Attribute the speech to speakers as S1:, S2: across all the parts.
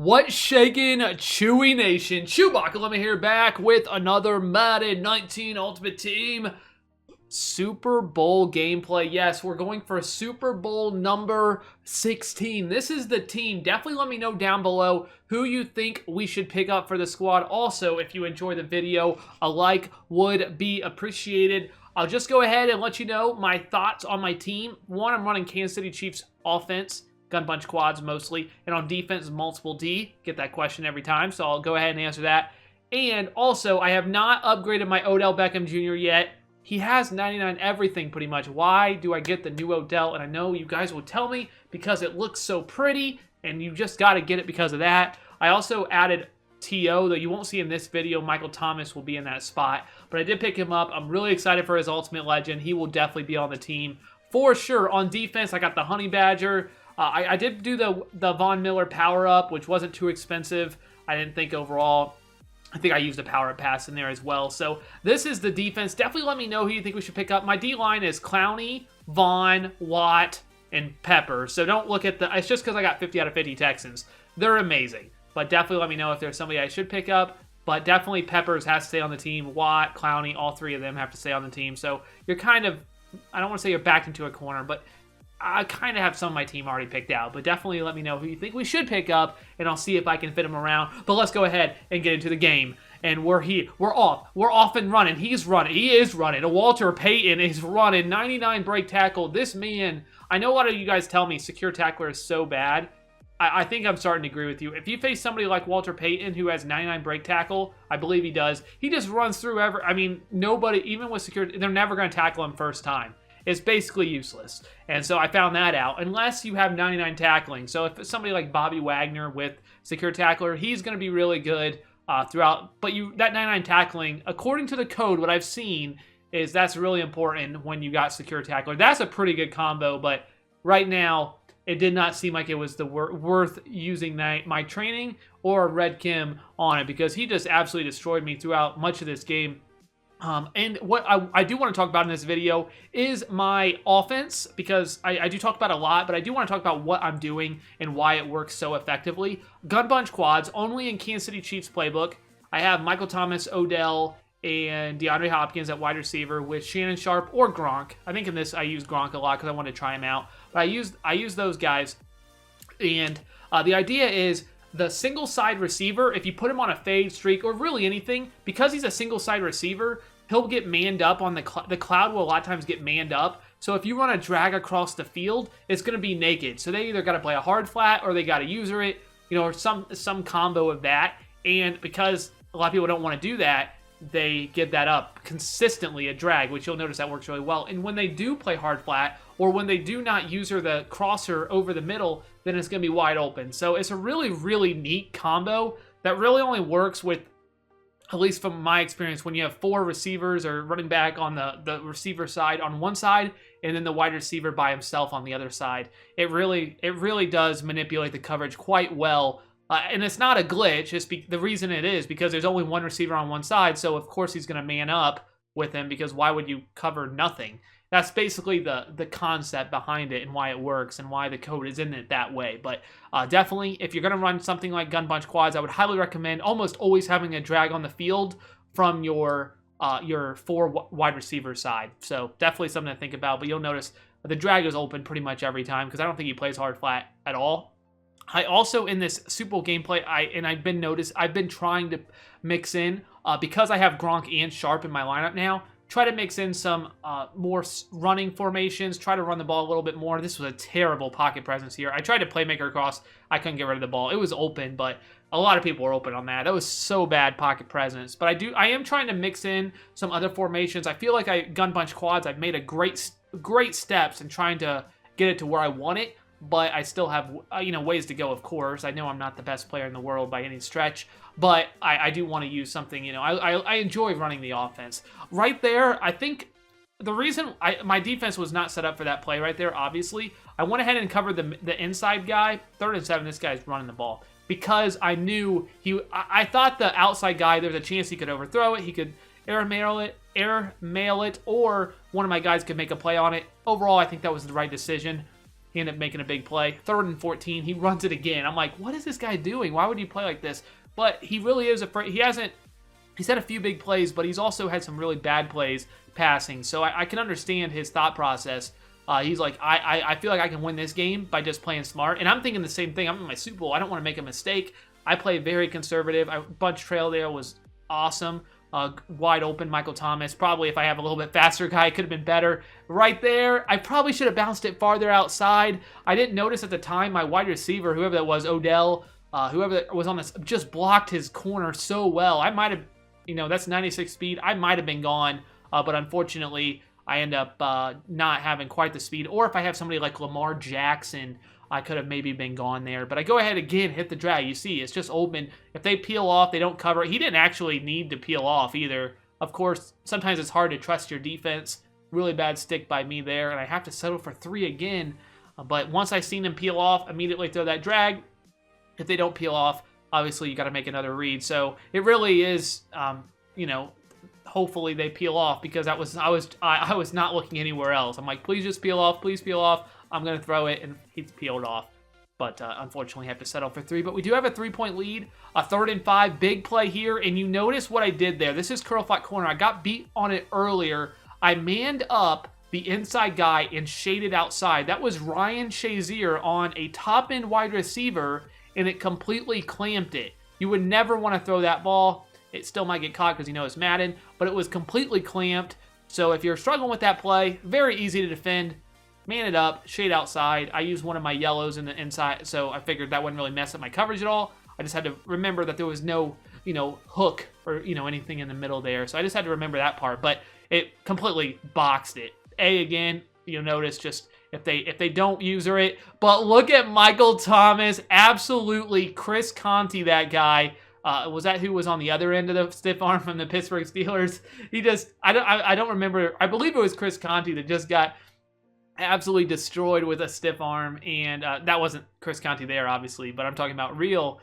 S1: What's shaking, Chewy Nation? ChewbaccaLemma here, back with another Madden 19 Ultimate Team Super Bowl gameplay. Yes, we're going for Super Bowl number 16. This is the team. Definitely let me know down below who you think we should pick up for the squad. Also, if you enjoy the video, a like would be appreciated. I'll just go ahead and let you know my thoughts on my team. One, I'm running Kansas City Chiefs offense. Gun bunch quads mostly, and on defense, multiple D. Get that question every time, so I'll go ahead and answer that. And also, I have not upgraded my Odell Beckham Jr. yet. He has 99 everything pretty much. Why do I get the new Odell? And I know you guys will tell me because it looks so pretty, and you just got to get it because of that. I also added T.O., though you won't see in this video. Michael Thomas will be in that spot, but I did pick him up. I'm really excited for his Ultimate Legend. He will definitely be on the team for sure. On defense, I got the Honey Badger. I did do the Von Miller power-up, which wasn't too expensive. I didn't think overall. I think I used a power-up pass in there as well. So this is the defense. Definitely let me know who you think we should pick up. My D-line is Clowney, Vaughn, Watt, and Pepper. So don't look at the... It's just because I got 50 out of 50 Texans. They're amazing. But definitely let me know if there's somebody I should pick up. But definitely Peppers has to stay on the team. Watt, Clowney, all three of them have to stay on the team. So you're kind of... I don't want to say you're backed into a corner, but... I kind of have some of my team already picked out, but definitely let me know who you think we should pick up, and I'll see if I can fit him around. But let's go ahead and get into the game. And we're here. We're off and running. He's running. He is running. Walter Payton is running. 99 break tackle. This man, I know a lot of you guys tell me secure tackler is so bad. I think I'm starting to agree with you. If you face somebody like Walter Payton who has 99 break tackle, I believe he does, he just runs through I mean, nobody, even with secure, they're never going to tackle him first time. It's basically useless. And so I found that out, unless you have 99 tackling. So if it's somebody like Bobby Wagner with secure tackler, he's going to be really good throughout. But that 99 tackling, according to the code, what I've seen is that's really important when you got secure tackler. That's a pretty good combo, but right now it did not seem like it was worth using my training or Red Kim on it, because he just absolutely destroyed me throughout much of this game. And what I do want to talk about in this video is my offense, because I do talk about it a lot, but I do want to talk about what I'm doing and why it works so effectively. Gun bunch quads, only in Kansas City Chiefs playbook. I have Michael Thomas, Odell, and DeAndre Hopkins at wide receiver with Shannon Sharp or Gronk. I think in this I use Gronk a lot because I want to try him out. But I use those guys. And the idea is, the single side receiver, if you put him on a fade streak or really anything, because he's a single side receiver, he'll get manned up on the cloud will a lot of times get manned up. So if you run a drag across the field, it's going to be naked. So they either got to play a hard flat or they got to user it, or some combo of that. And because a lot of people don't want to do that, they give that up consistently, a drag, which you'll notice that works really well. And when they do play hard flat, or when they do not user the crosser over the middle, then it's going to be wide open. So it's a really, really neat combo that really only works with, at least from my experience, when you have four receivers or running back on the receiver side on one side, and then the wide receiver by himself on the other side. It really does manipulate the coverage quite well. And it's not a glitch. The reason it is because there's only one receiver on one side, so of course he's going to man up with him, because why would you cover nothing? That's basically the concept behind it and why it works and why the code is in it that way. But definitely, if you're going to run something like gun bunch quads, I would highly recommend almost always having a drag on the field from your four wide receiver side. So definitely something to think about. But you'll notice the drag is open pretty much every time, because I don't think he plays hard flat at all. I also, in this Super Bowl gameplay, I've been trying to mix in, because I have Gronk and Sharp in my lineup now, try to mix in some more running formations, try to run the ball a little bit more. This was a terrible pocket presence here. I tried to playmaker across. I couldn't get rid of the ball. It was open, but a lot of people were open on that. That was so bad pocket presence. But I am trying to mix in some other formations. I feel like gun bunch quads, I've made a great steps in trying to get it to where I want it. But I still have, ways to go, of course. I know I'm not the best player in the world by any stretch, but I do want to use something, I enjoy running the offense. Right there, I think the reason my defense was not set up for that play right there, obviously, I went ahead and covered the inside guy. 3rd and 7, this guy's running the ball. Because I knew I thought the outside guy, there's a chance he could overthrow it, he could air mail it, or one of my guys could make a play on it. Overall, I think that was the right decision. He ended up making a big play. 3rd and 14. He runs it again. I'm like, what is this guy doing? Why would he play like this? But he really is afraid. He's had a few big plays, but he's also had some really bad plays passing. So I can understand his thought process. He's like, I feel like I can win this game by just playing smart. And I'm thinking the same thing. I'm in my Super Bowl. I don't want to make a mistake. I play very conservative. Bunch trail there was awesome. Wide open Michael Thomas. Probably if I have a little bit faster guy, it could have been better. Right there, I probably should have bounced it farther outside. I didn't notice at the time my wide receiver, whoever that was, Odell, whoever that was on this, just blocked his corner so well. I might have, that's 96 speed. I might have been gone, but unfortunately, I end up not having quite the speed. Or if I have somebody like Lamar Jackson, I could have maybe been gone there. But I go ahead again, hit the drag. You see, it's just open. If they peel off, they don't cover it. He didn't actually need to peel off either. Of course, sometimes it's hard to trust your defense. Really bad stick by me there, and I have to settle for 3 again. But once I seen them peel off, immediately throw that drag. If they don't peel off, obviously you got to make another read. So it really is, hopefully they peel off, because I was not looking anywhere else. I'm like, please just peel off, please peel off. I'm going to throw it, and he's peeled off. But unfortunately, I have to settle for 3. But we do have a 3-point lead, a 3rd and 5, big play here. And you notice what I did there. This is curl flat corner. I got beat on it earlier. I manned up the inside guy and shaded outside. That was Ryan Shazier on a top-end wide receiver, and it completely clamped it. You would never want to throw that ball. It still might get caught because it's Madden, but it was completely clamped. So if you're struggling with that play, very easy to defend. Man it up, shade outside. I used one of my yellows in the inside, so I figured that wouldn't really mess up my coverage at all. I just had to remember that there was no, hook or, anything in the middle there. So I just had to remember that part, but it completely boxed it. Again, you'll notice just if they don't user it. But look at Michael Thomas, absolutely Chris Conti, that guy. Was that who was on the other end of the stiff arm from the Pittsburgh Steelers? I don't remember. I believe it was Chris Conti that just got absolutely destroyed with a stiff arm, and that wasn't Chris Conti there, obviously, but I'm talking about real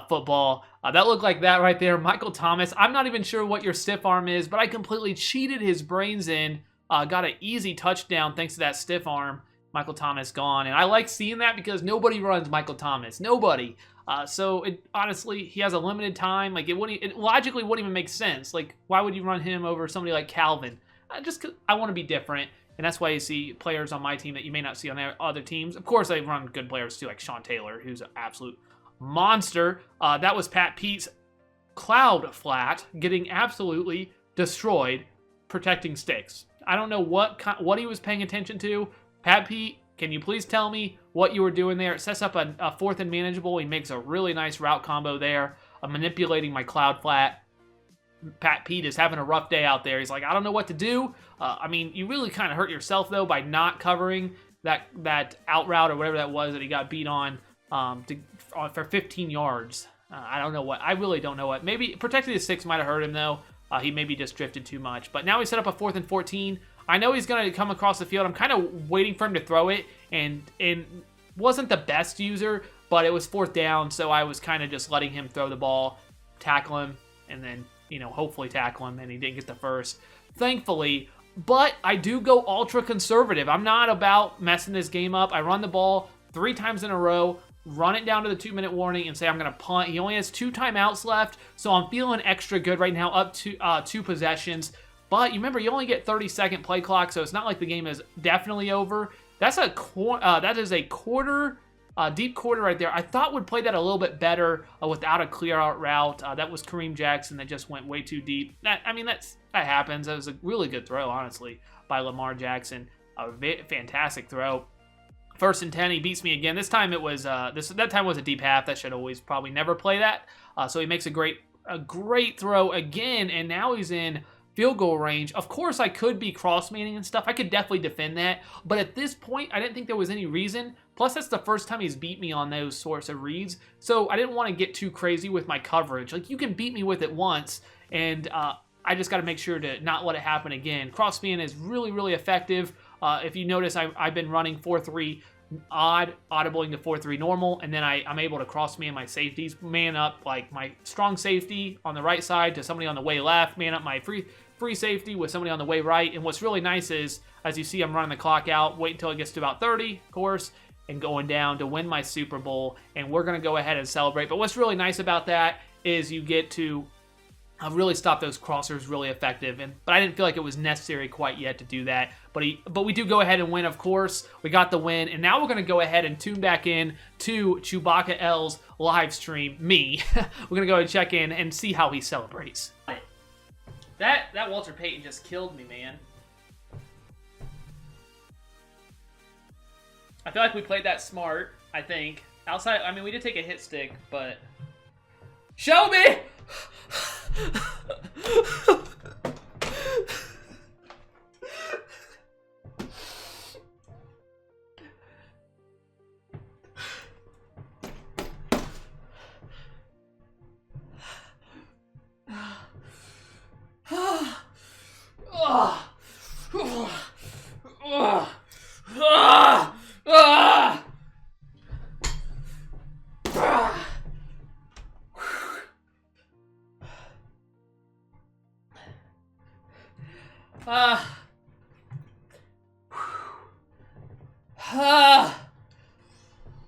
S1: football. That looked like that right there. Michael Thomas, I'm not even sure what your stiff arm is, but I completely cheated his brains in. Got an easy touchdown thanks to that stiff arm. Michael Thomas gone, and I like seeing that because nobody runs Michael Thomas. Nobody. So honestly, he has a limited time. Like it logically wouldn't even make sense. Like, why would you run him over somebody like Calvin? Just 'cause I want to be different. And that's why you see players on my team that you may not see on their other teams. Of course, they run good players too, like Sean Taylor, who's an absolute monster. That was Pat Pete's cloud flat getting absolutely destroyed protecting sticks. I don't know what he was paying attention to. Pat Pete, can you please tell me what you were doing there? It sets up a 4th and manageable. He makes a really nice route combo there, manipulating my cloud flat. Pat Pete is having a rough day out there. He's like, I don't know what to do. You really kind of hurt yourself, though, by not covering that out route or whatever that was that he got beat on for 15 yards. I don't know what. I really don't know what. Maybe protecting the 6 might have hurt him, though. He maybe just drifted too much. But now he set up a 4th and 14. I know he's going to come across the field. I'm kind of waiting for him to throw it, and wasn't the best user, but it was 4th down, so I was kind of just letting him throw the ball, tackle him, and then hopefully tackle him, and he didn't get the first, thankfully. But I do go ultra conservative. I'm not about messing this game up. I run the ball 3 times in a row, run it down to the 2-minute warning, and say I'm going to punt. He only has 2 timeouts left, so I'm feeling extra good right now, up to 2 possessions. But you remember, you only get 30-second play clock, so it's not like the game is definitely over. That is a quarter. Deep quarter right there. I thought would play that a little bit better without a clear out route. That was Kareem Jackson that just went way too deep. That happens. That was a really good throw, honestly, by Lamar Jackson. A fantastic throw. 1st and 10. He beats me again. This time it was that time was a deep half. That should always probably never play that. So he makes a great throw again, and now he's in field goal range. Of course, I could be cross-manning and stuff. I could definitely defend that. But at this point, I didn't think there was any reason. Plus, that's the first time he's beat me on those sorts of reads. So I didn't want to get too crazy with my coverage. Like, you can beat me with it once, and I just got to make sure to not let it happen again. Cross-man is really, really effective. If you notice, I've been running 4-3 odd, audibling to 4-3 normal, and then I'm able to cross-man my safeties, man up like my strong safety on the right side to somebody on the way left, man up my free safety with somebody on the way right. And what's really nice is, as you see, I'm running the clock out, wait until it gets to about 30, of course, and going down to win my Super Bowl, and we're going to go ahead and celebrate. But what's really nice about that is you get to really stop those crossers really effective. But I didn't feel like it was necessary quite yet to do that. But we do go ahead and win, of course. We got the win, and now we're going to go ahead and tune back in to Chewbacca L's live stream, me. We're going to go ahead and check in and see how he celebrates. That Walter Payton just killed me, man. I feel like we played that smart, I think. Outside, I mean, we did take a hit stick, but... Show me!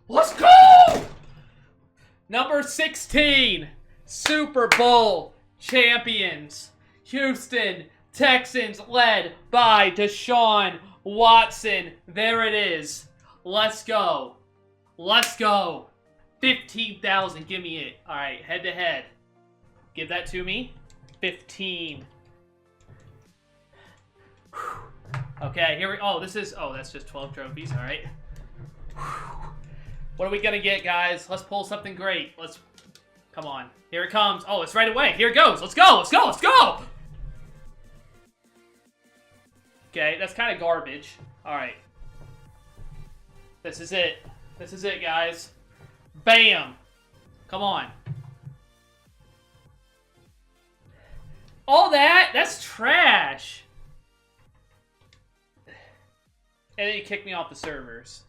S1: Let's go! Number 16, Super Bowl champions, Houston Texans, led by Deshaun Watson. There it is. Let's go. Let's go. 15,000. Give me it. All right, head to head. Give that to me. 15. Okay, here we... Oh, this is... Oh, that's just 12 trophies. All right. What are we going to get, guys? Let's pull something great. Let's... Come on. Here it comes. Oh, it's right away. Here it goes. Let's go. Let's go. Let's go. Okay, that's kind of garbage. All right. This is it. This is it, guys. Bam. Come on. All that? That's trash. And then you kick me off the servers.